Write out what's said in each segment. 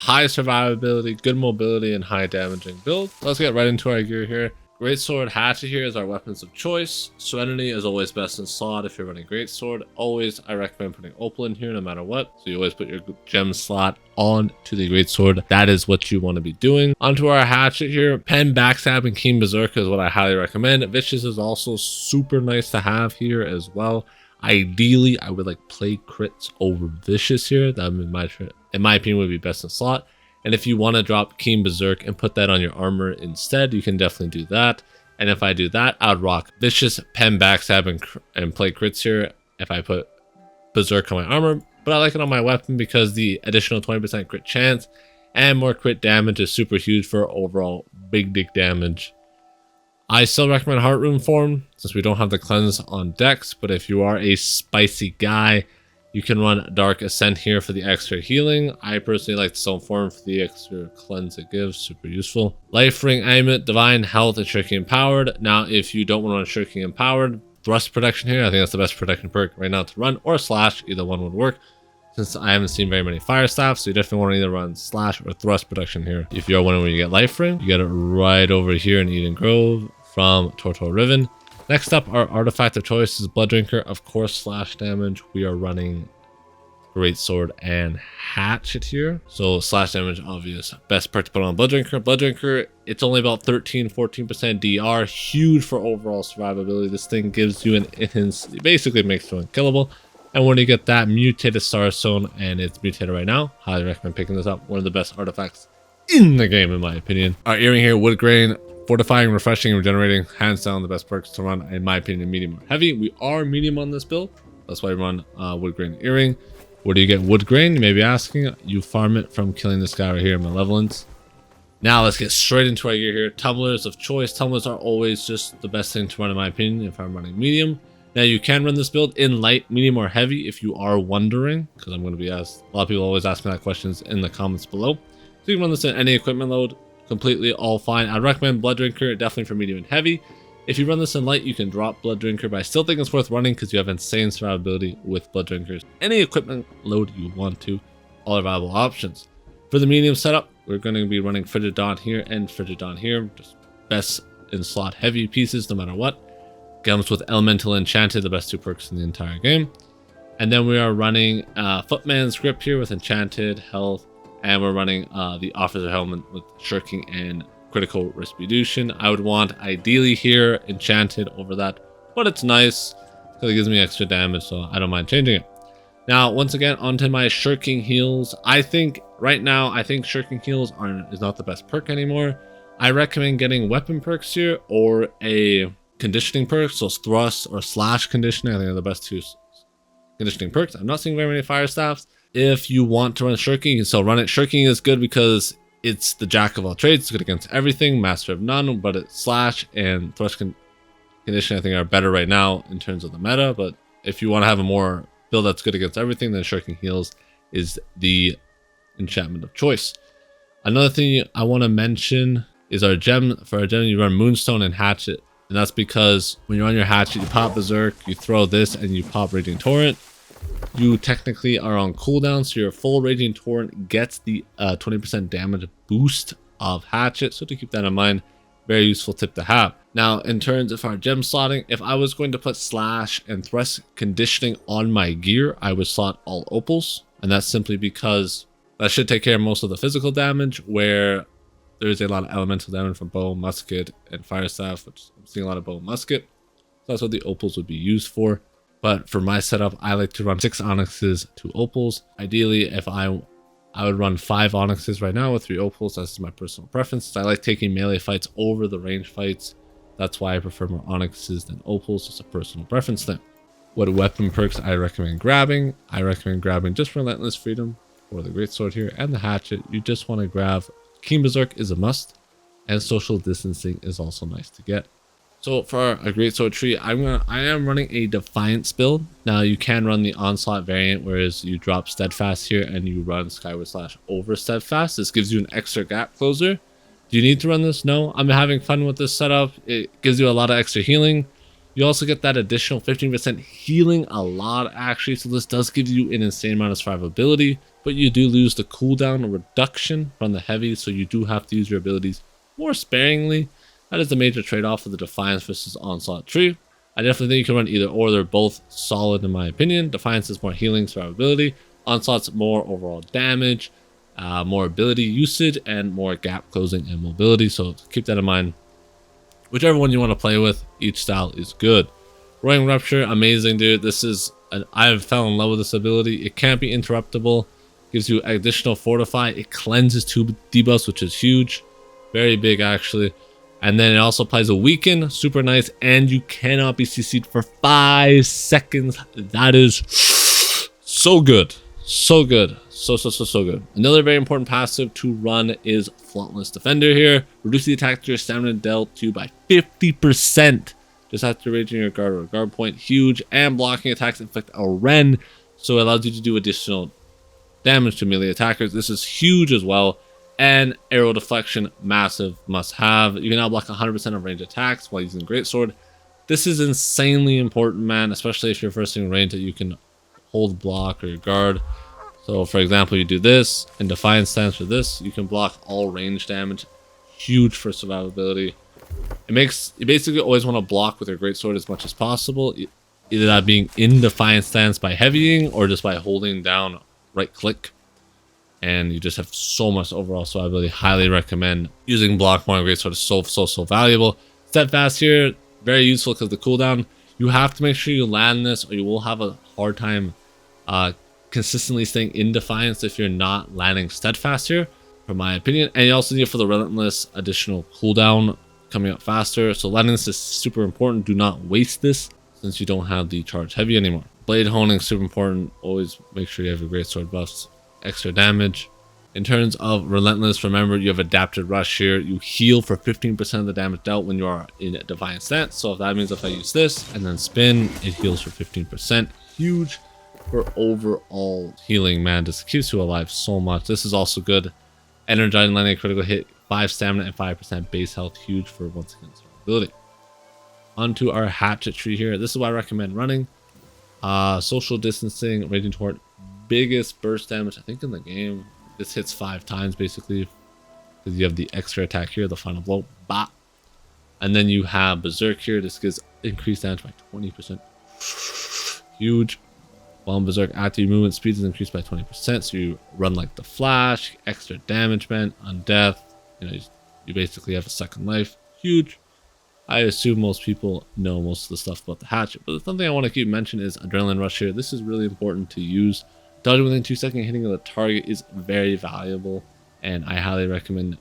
high survivability, good mobility, and high damaging build. Let's get right into our gear here. Greatsword, Hatchet here is our weapons of choice. Serenity is always best in slot if you're running Greatsword. Always, I recommend putting Opal in here no matter what. So you always put your gem slot on to the Greatsword. That is what you want to be doing. Onto our Hatchet here. Pen, Backstab, and Keen Berserker is what I highly recommend. Vicious is also super nice to have here as well. Ideally, I would like play crits over Vicious here. That in my opinion would be best in slot. And if you want to drop Keen Berserk and put that on your armor instead, you can definitely do that. And if I do that, I'd rock Vicious, Pen, Backstab, and play crits here if I put Berserk on my armor. But I like it on my weapon because the additional 20% crit chance and more crit damage is super huge for overall big dick damage. I still recommend Heart Rune form since we don't have the cleanse on Dex, but if you are a spicy guy, you can run Dark Ascent here for the extra healing. I personally like the Stone form for the extra cleanse it gives, super useful. Life Ring, Amulet, Divine Health, and Shirking Empowered. Now, if you don't want to run Shirking Empowered, Thrust Protection here, I think that's the best protection perk right now to run, or Slash, either one would work. Since I haven't seen very many Fire Staffs, so you definitely want to either run Slash or Thrust Protection here. If you're wondering where you get Life Ring, you get it right over here in Eden Grove from Tortor Riven. Next up, our artifact of choice is Blood Drinker. Of course, slash damage. We are running Greatsword and Hatchet here. So slash damage, obvious. Best perk to put on Blood Drinker. Blood Drinker, it's only about 13-14% DR. Huge for overall survivability. This thing gives you an enhance. It basically makes you unkillable. And when you get that mutated Star Stone, and it's mutated right now, highly recommend picking this up. One of the best artifacts in the game, in my opinion. Our earring here, Wood Grain. Fortifying, refreshing, and regenerating, hands down the best perks to run, in my opinion, medium or heavy. We are medium on this build. That's why we run Wood Grain Earring. Where do you get Wood Grain? You may be asking. You farm it from killing this guy right here, Malevolence. Now let's get straight into our gear here. Tumblers of choice. Tumblers are always just the best thing to run, in my opinion, if I'm running medium. Now you can run this build in light, medium, or heavy if you are wondering, because I'm going to be asked. A lot of people always ask me that questions in the comments below. So you can run this in any equipment load. Completely all fine. I'd recommend Blood Drinker definitely for medium and heavy. If you run this in light, you can drop Blood Drinker, but I still think it's worth running because you have insane survivability with Blood Drinkers. Any equipment load you want to, all are viable options. For the medium setup, we're going to be running Frigid Dawn here and Frigid Dawn here. Just best in slot heavy pieces no matter what. Comes with Elemental Enchanted, the best two perks in the entire game. And then we are running Footman's Grip here with Enchanted, Health, and we're running the Officer Helmet with Shirking and Critical Retribution. I would want ideally here Enchanted over that, but it's nice because it gives me extra damage, so I don't mind changing it. Now, once again, onto my Shirking Heals. I think right now, Shirking Heals is not the best perk anymore. I recommend getting weapon perks here or a conditioning perk, so Thrust or Slash Conditioning. I think are the best two conditioning perks. I'm not seeing very many Fire Staffs. If you want to run Shirking, you can still run it. Shirking is good because it's the jack of all trades. It's good against everything, master of none, but it's Slash and Thrust Conditioning I think are better right now in terms of the meta. But if you want to have a more build that's good against everything, then Shirking Heals is the enchantment of choice. Another thing I want to mention is our gem. For our gem, you run Moonstone and Hatchet. And that's because when you're on your Hatchet, you pop Berserk, you throw this, and you pop Raging Torrent. You technically are on cooldown, so your full Raging Torrent gets the 20% damage boost of Hatchet. So to keep that in mind, very useful tip to have. Now, in terms of our gem slotting, if I was going to put Slash and Thrust Conditioning on my gear, I would slot all Opals. And that's simply because that should take care of most of the physical damage, where there's a lot of elemental damage from Bow, Musket, and Fire Staff, which I'm seeing a lot of Bow and Musket. So that's what the Opals would be used for. But for my setup, I like to run 6 Onyxes, 2 Opals. Ideally, if I would run 5 Onyxes right now with 3 Opals. That's my personal preference. I like taking melee fights over the range fights. That's why I prefer more Onyxes than Opals. It's a personal preference thing. What weapon perks I recommend grabbing? I recommend grabbing just Relentless Freedom or the Greatsword here and the Hatchet. You just want to grab Keen Berserk is a must, and Social Distancing is also nice to get. So for a Greatsword tree, I am running a Defiance build. Now you can run the Onslaught variant, whereas you drop Steadfast here and you run Skyward Slash over Steadfast. This gives you an extra gap closer. Do you need to run this? No. I'm having fun with this setup. It gives you a lot of extra healing. You also get that additional 15% healing, a lot actually. So this does give you an insane amount of survivability. but you do lose the cooldown reduction from the heavy, so you do have to use your abilities more sparingly. That is the major trade-off of the Defiance versus Onslaught tree. I definitely think you can run either or. They're both solid in my opinion. Defiance is more healing survivability. Onslaught's more overall damage, more ability usage, and more gap closing and mobility. So keep that in mind. Whichever one you want to play with, each style is good. Roaring Rupture, amazing, dude. I've fell in love with this ability. It can't be interruptible. Gives you additional fortify. It cleanses 2 debuffs, which is huge. Very big, actually. And then it also applies a weaken, super nice, and you cannot be CC'd for 5 seconds. That is so good. So good. So good. Another very important passive to run is Flawless Defender here. Reduce the attack to your stamina dealt to by 50%. Just after raging your guard or guard point. Huge. And blocking attacks inflict a rend, so it allows you to do additional damage to melee attackers. This is huge as well. And arrow deflection, massive must have. You can now block 100% of range attacks while using Greatsword. This is insanely important, man, especially if you're first in range that you can hold block or your guard. So for example, you do this, and Defiance stands for this. You can block all range damage. Huge for survivability. You basically always want to block with your Greatsword as much as possible. Either that being in Defiance stance by heavying or just by holding down right click. And you just have so much overall survivability. Highly recommend using block more. Greatsword is so valuable. Steadfast here, very useful because the cooldown. You have to make sure you land this, or you will have a hard time consistently staying in Defiance if you're not landing Steadfast here, from my opinion. And you also need it for the Relentless additional cooldown coming up faster. So landing this is super important. Do not waste this since you don't have the charge heavy anymore. Blade honing super important. Always make sure you have your Greatsword buffs. Extra damage. In terms of Relentless, remember you have Adapted Rush here. You heal for 15% of the damage dealt when you are in a Defiant stance. So if that means if I use this and then spin, it heals for 15%. Huge for overall healing, man. This keeps you alive so much. This is also good. Energizing, landing a critical hit, 5 stamina and 5% base health. Huge for once again survivability. Onto our Hatchet tree here. This is what I recommend running. Social distancing, raging torrent. Biggest burst damage I think in the game. This hits 5 times basically because you have the extra attack here, the final blow, bah. And then you have Berserk here. This gives increased damage by 20%. Huge. While in Berserk, active movement speed is increased by 20%, so you run like the Flash. Extra damage bent on death. You basically have a second life. Huge. I assume most people know most of the stuff about the Hatchet, but something I want to keep mentioning is Adrenaline Rush here. This is really important to use. Dodging within 2 seconds, hitting the target is very valuable, and I highly recommend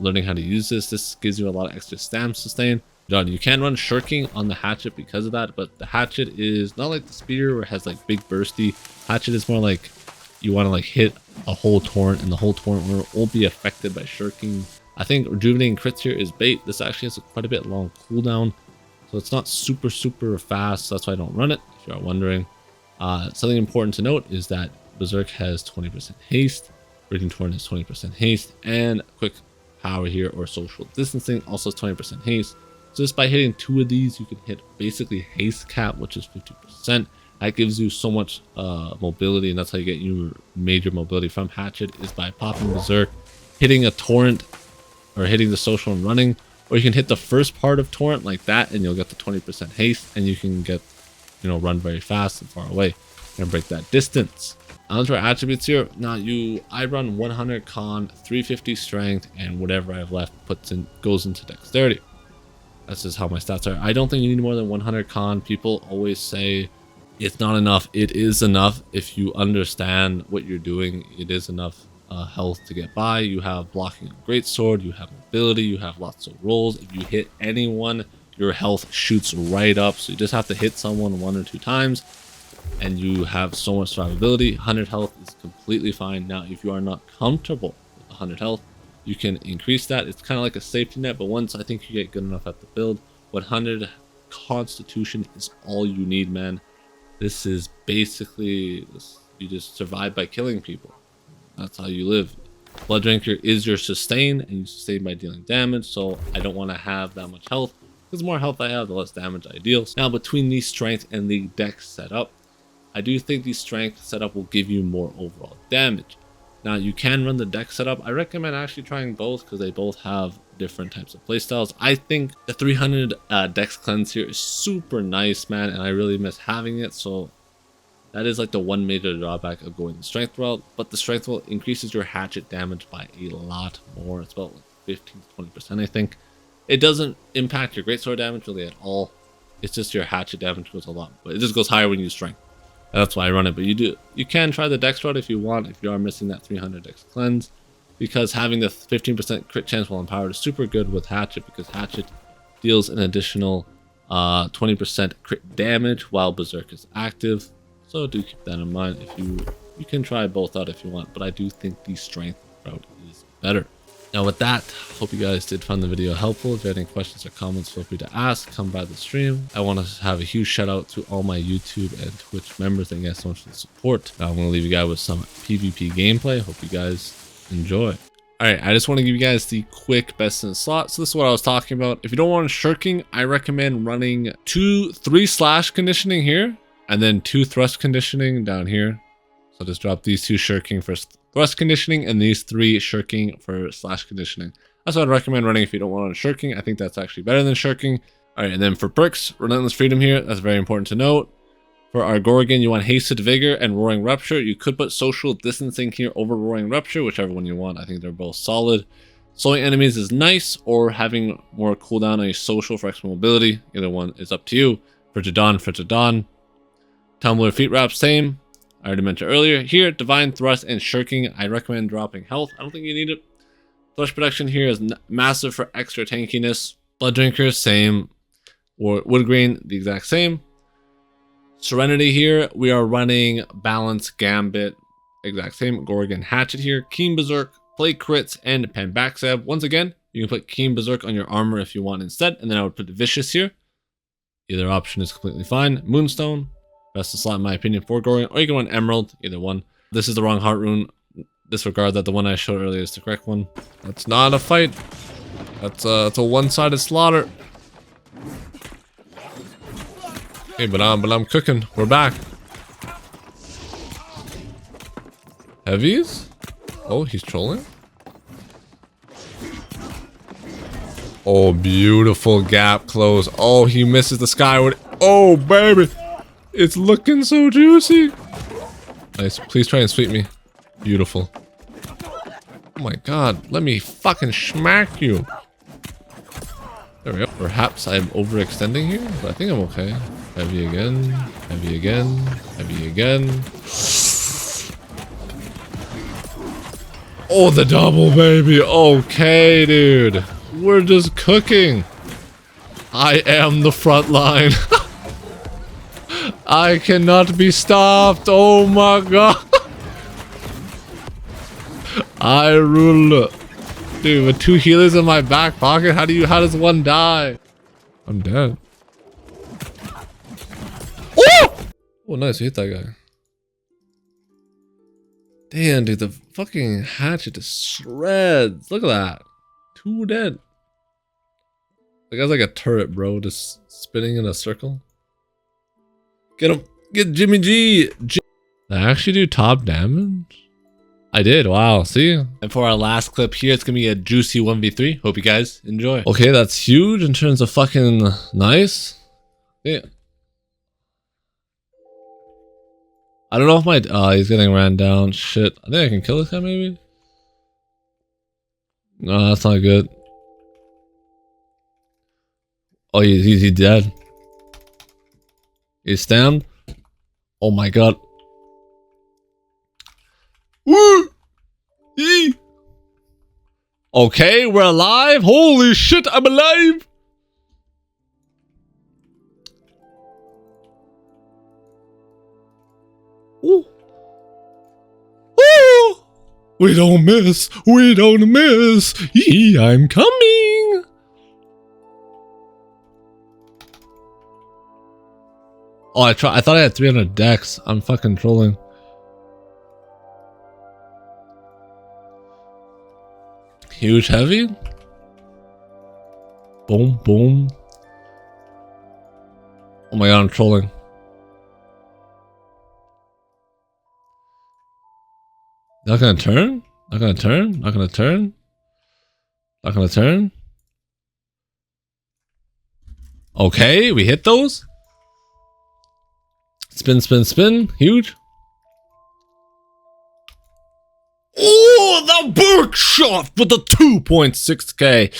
learning how to use this. This gives you a lot of extra stam sustain. You can run shirking on the Hatchet because of that, but the Hatchet is not like the Spear where it has like big bursty. Hatchet is more like you want to like hit a whole torrent, and the whole torrent won't be affected by shirking. I think Rejuvenating Crits here is bait. This actually has quite a bit long cooldown, so it's not super fast. So that's why I don't run it, if you are wondering. Something important to note is that Berserk has 20% haste, Raging Torrent has 20% haste, and Quick Power here or Social Distancing also has 20% haste. So just by hitting 2 of these, you can hit basically haste cap, which is 50%. That gives you so much mobility, and that's how you get your major mobility from Hatchet, is by popping Berserk, hitting a torrent, or hitting the social and running, or you can hit the first part of torrent like that, and you'll get the 20% haste, and you can get, run very fast and far away and break that distance. Onto our attributes here. Now I run 100 con, 350 strength, and whatever I have left goes into dexterity. That's just how my stats are. I don't think you need more than 100 con. People always say it's not enough. It is enough if you understand what you're doing. It is enough health to get by. You have blocking a Greatsword, you have mobility, you have lots of rolls. If you hit anyone, your health shoots right up. So you just have to hit someone 1 or 2 times, and you have so much survivability. 100 health is completely fine. Now, if you are not comfortable with 100 health, you can increase that. It's kind of like a safety net, but once I think you get good enough at the build, 100 Constitution is all you need, man. This is basically, you just survive by killing people. That's how you live. Blood Drinker is your sustain, and you sustain by dealing damage, so I don't want to have that much health. The more health I have, the less damage I deal. Now, between the strength and the dex setup, I do think the strength setup will give you more overall damage. Now you can run the dex setup. I recommend actually trying both because they both have different types of playstyles. I think the 300 dex cleanse here is super nice, man, and I really miss having it. So that is like the one major drawback of going the strength route, but the strength route increases your hatchet damage by a lot more. It's about like 15 to 20%, I think. It doesn't impact your greatsword damage really at all. It's just your hatchet damage goes a lot, but it just goes higher when you use strength. That's why I run it. But you can try the dex route if you want, if you are missing that 300 dex cleanse, because having the 15% crit chance while empowered is super good with hatchet, because hatchet deals an additional 20% crit damage while berserk is active. So do keep that in mind. If you can try both out if you want, but I do think the strength route is better. Now with that, hope you guys did find the video helpful. If you have any questions or comments, feel free to ask. Come by the stream. I want to have a huge shout out to all my YouTube and Twitch members. Thank you guys so much for the support. Now I'm going to leave you guys with some PvP gameplay. Hope you guys enjoy. Alright, I just want to give you guys the quick best in slot. So this is what I was talking about. If you don't want shirking, I recommend running 3 slash conditioning here, and then 2 thrust conditioning down here. So just drop these 2 shirking for thrust conditioning and these 3 shirking for slash conditioning. That's what I'd recommend running if you don't want shirking. I think that's actually better than shirking. Alright, and then for perks, Relentless Freedom here. That's very important to note. For our Gorgon, you want Hasted Vigor and Roaring Rupture. You could put Social Distancing here over Roaring Rupture, whichever one you want. I think they're both solid. Slowing enemies is nice, or having more cooldown on your social for extra mobility. Either one is up to you. For Jadon. Tumbler Feet Wrap, same. I already mentioned earlier. Here, Divine Thrust and Shirking, I recommend dropping health. I don't think you need it. Thrust Protection here is massive for extra tankiness. Blood Drinker, same. Or Wood Grain, the exact same. Serenity here, we are running Balance, Gambit, exact same. Gorgon, Hatchet here. Keen Berserk, Play Crits, and Pen Backstab. Once again, you can put Keen Berserk on your armor if you want instead, and then I would put Vicious here. Either option is completely fine. Moonstone, best of slot in my opinion for Gorgon, or you can run Emerald, either one. This is the wrong heart rune. Disregard that. The one I showed earlier is the correct one. That's not a fight. That's a one-sided slaughter. Hey, but I'm cooking. We're back. Heavies? Oh, he's trolling. Oh, beautiful gap close. Oh, he misses the skyward. Oh, baby. It's looking so juicy. Nice. Please try and sweep me. Beautiful. Oh my god. Let me fucking smack you. There we go. Perhaps I'm overextending here, but I think I'm okay. Heavy again. Heavy again. Heavy again. Oh, the double, baby. Okay, dude. We're just cooking. I am the front line. I cannot be stopped. Oh my god. I rule. Dude, with 2 healers in my back pocket, how does one die? I'm dead. Oh! Oh, nice. You hit that guy. Damn, dude, the fucking hatchet just shreds. Look at that. 2 dead. The guy's like a turret, bro, just spinning in a circle. Get him. Get Jimmy G. Did I actually do top damage? I did. Wow. See? And for our last clip here, it's going to be a juicy 1v3. Hope you guys enjoy. Okay, that's huge in terms of fucking nice. Yeah. I don't know if my... he's getting ran down. Shit. I think I can kill this guy maybe? No, that's not good. Oh, he's dead. He's stunned. Oh my god. Woo! Eee! Okay, we're alive. Holy shit, I'm alive. Ooh. Ooh. We don't miss. We don't miss. Eee, I'm coming. Oh, I thought I had 300 dex. I'm fucking trolling. Huge heavy. Boom, boom. Oh my god, I'm trolling. Not gonna turn? Not gonna turn? Not gonna turn? Not gonna turn? Okay, we hit those. Spin, spin, spin. Huge. Oh, the bird shot with the 2.6k.